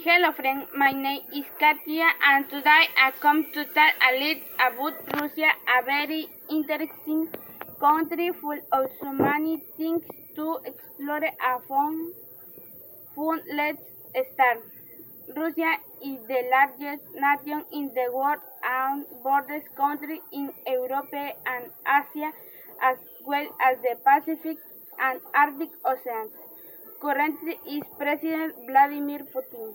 Hello friends, my name is Katia and today I come to tell a little about Russia, a very interesting country full of so many things to explore and fun. Let's start. Russia is the largest nation in the world and borders countries in Europe and Asia as well as the Pacific and Arctic Oceans. Currently is President Vladimir Putin.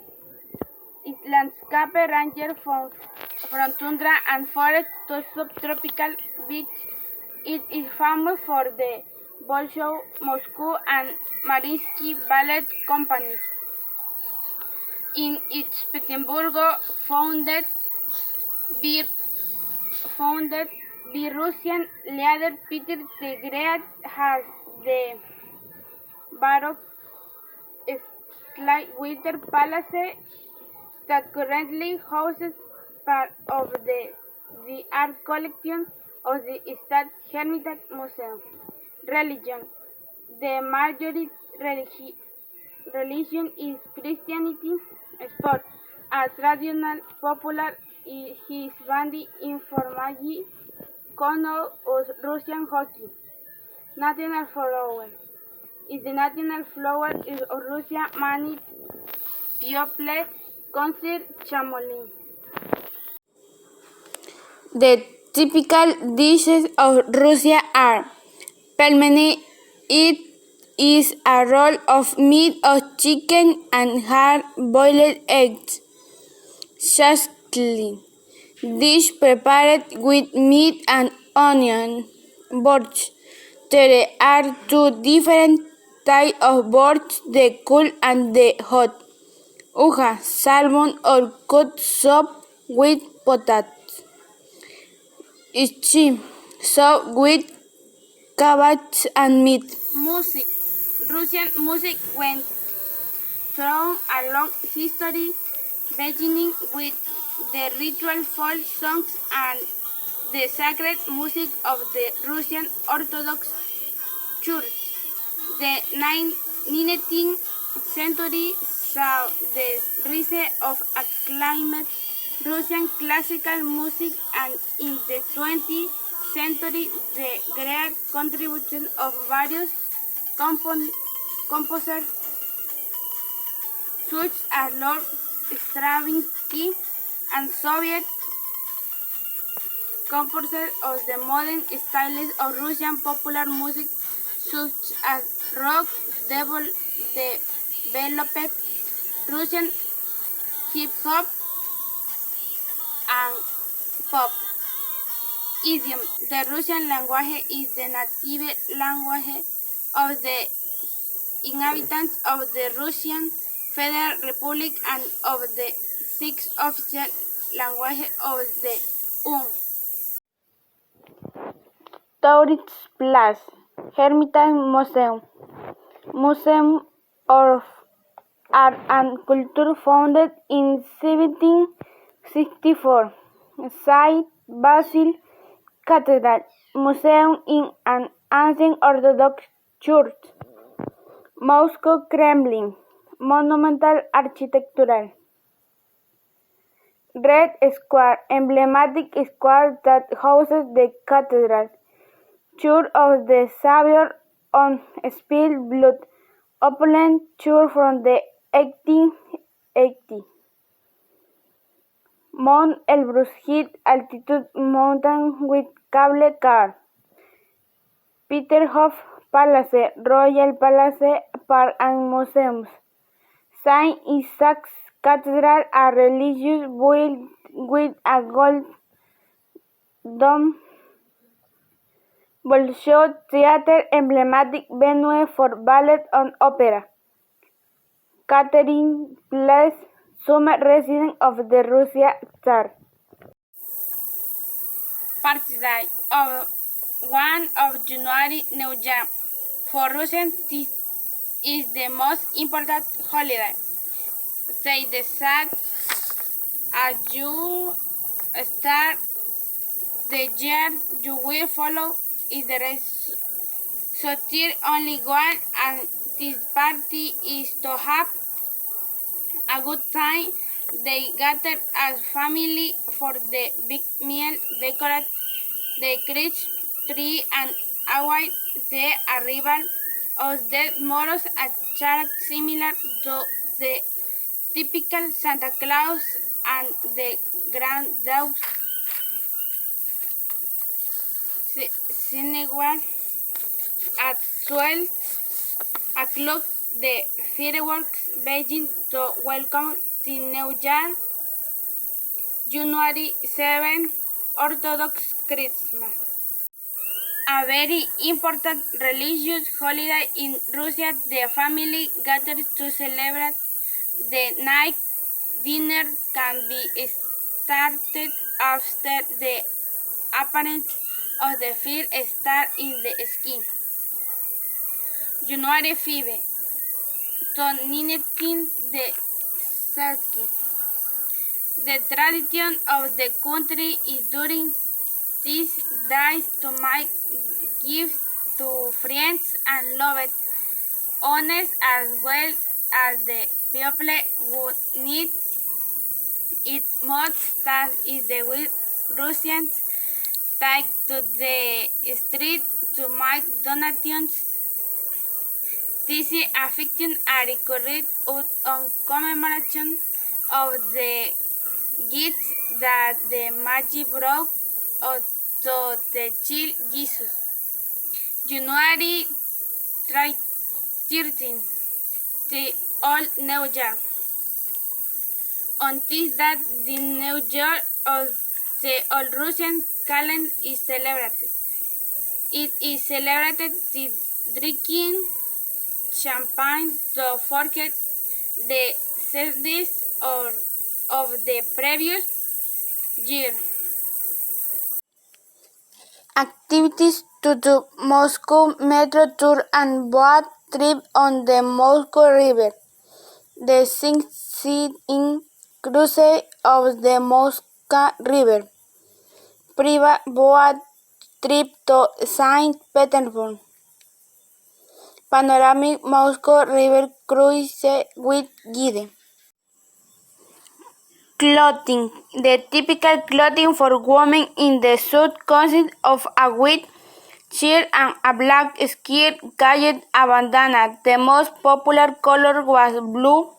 Its landscape ranges from tundra and forest to subtropical beaches. It is famous for the Bolshoi, Moscow, and Mariinsky ballet companies. In its Petersburg, founded by, founded by Russian leader Peter the Great, has the Baroque style Winter Palace that currently houses part of the art collection of the State Hermitage Museum. Religion. The majority religion is Christianity. Sport. A traditional popular his bandy informaji Kono of Russian hockey. National flower. Is the national flower of Russia many people consider chamomile. The typical dishes of Russia are pelmeni. It is a roll of meat or chicken and hard-boiled eggs. Shashlik, dish prepared with meat and onion. Borsch. There are two different types of borsch, the cool and the hot. Uja, salmon or cut soup with potatoes. Ichi, soup with cabbage and meat. Music. Russian music went through a long history, beginning with the ritual folk songs and the sacred music of the Russian Orthodox Church. The 19th century saw the rise of acclaimed Russian classical music, and in the 20th century the great contribution of various composers such as Lord Stravinsky and Soviet composers of the modern styles of Russian popular music such as rock developed Russian hip-hop and pop. Idiom. The Russian language is the native language of the inhabitants of the Russian Federal Republic and of the six official languages of the UN. Tourist Place, Hermitage Museum, Museum of Art and Culture founded in 1764. Saint Basil Cathedral, Museum in an ancient Orthodox church. Moscow Kremlin, monumental architectural. Red Square, emblematic square that houses the cathedral. Church of the Savior on spilled blood, opulent church from the 1880s. Mount Elbrus high altitude mountain with cable car. Peterhof Palace, Royal Palace, Park and Museums. Saint Isaac's Cathedral, a religious building with a gold dome. Bolshoi Theater, emblematic venue for ballet and opera. Catherine Place, summer residence of the Russian Tsar. Birthday of 1 of January, New Year. For Russians, this is the most important holiday. Say the sad as you start the year, you will follow is the rest. So there only one, and this party is to have a good time. They gathered as family for the big meal, decorate the Christmas tree, and await the arrival of the Moros, a child similar to the typical Santa Claus, and the grand dogs synagogue at 12 o'clock. The fireworks begin to welcome the new year, January 7, Orthodox Christmas. A very important religious holiday in Russia, the family gathers to celebrate. The night dinner can be started after the appearance of the first star in the sky. January 5, Toninetin the Saki. The tradition of the country is during these days to make gifts to friends and loved ones, as well as the people who need it most. That is the way Russians take to the street to make donations. This affection are carried out on commemoration of the gifts that the Magi brought to the child Jesus. January 13, the Old New Year. On this date, the New Year of the Old Russian calendar is celebrated. It is celebrated with drinking champagne to forget the sadness of the previous year. Activities to the Moscow Metro Tour and boat trip on the Moscow River. The sightseeing cruise of the Moscow River. Private boat trip to St. Petersburg. Panoramic Moscow River cruise with guide. Clothing. The typical clothing for women in the suit consists of a white shirt and a black skirt carried a bandana. The most popular color was blue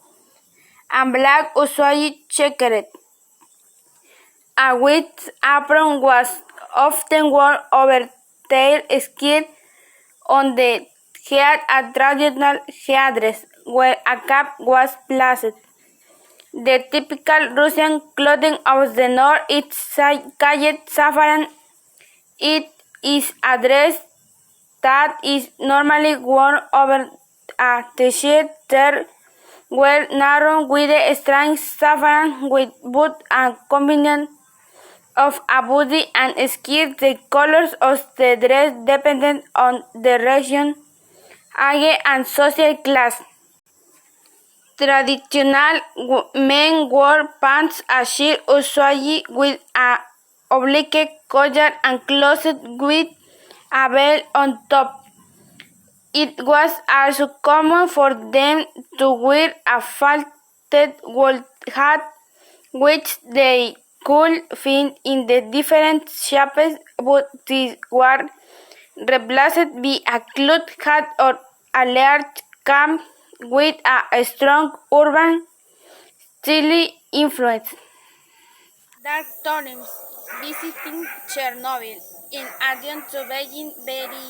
and black, usually checkered. A white apron was often worn over tail skirt. On the head, a traditional headdress, where a cap was placed. The typical Russian clothing of the north is called saffron. It is a dress that is normally worn over a t-shirt. There were narrow with a strong saffron with both a combination of a body and skirt. The colors of the dress depended on the region, age, and social class. Traditional men wore pants, a shirt usually with a oblique collar and closed with a belt on top. It was also common for them to wear a felted wool hat, which they could find in the different shapes, but this was replaced by a cloth hat or a large cap with a strong urban style influence. Dark tourism visiting Chernobyl, in addition to being very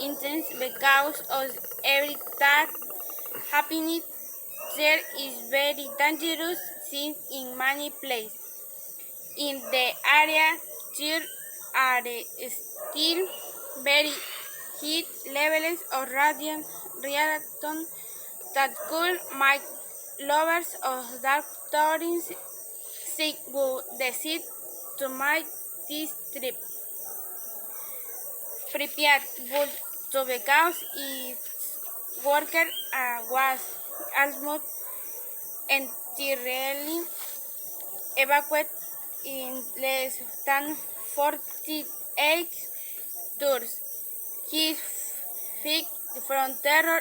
intense because of every that happening there is very dangerous seen in many places. In the area there are still very high levels of radiation that could make lovers of dark tourism sick would decide to make this trip. Prepared but to because its worker was almost entirely evacuated in less than 48 hours. His fight from terror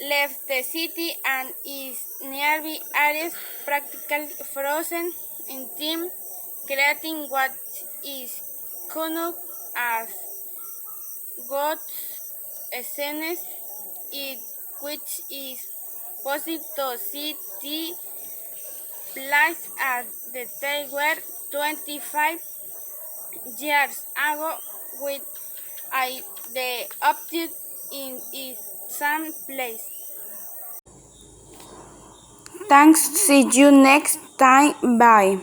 left the city and its nearby areas practically frozen in time, creating what is known as ghost scenes, in which is possible to see the place as they were 25 years ago with the object in its same place. Thanks, see you next time, bye.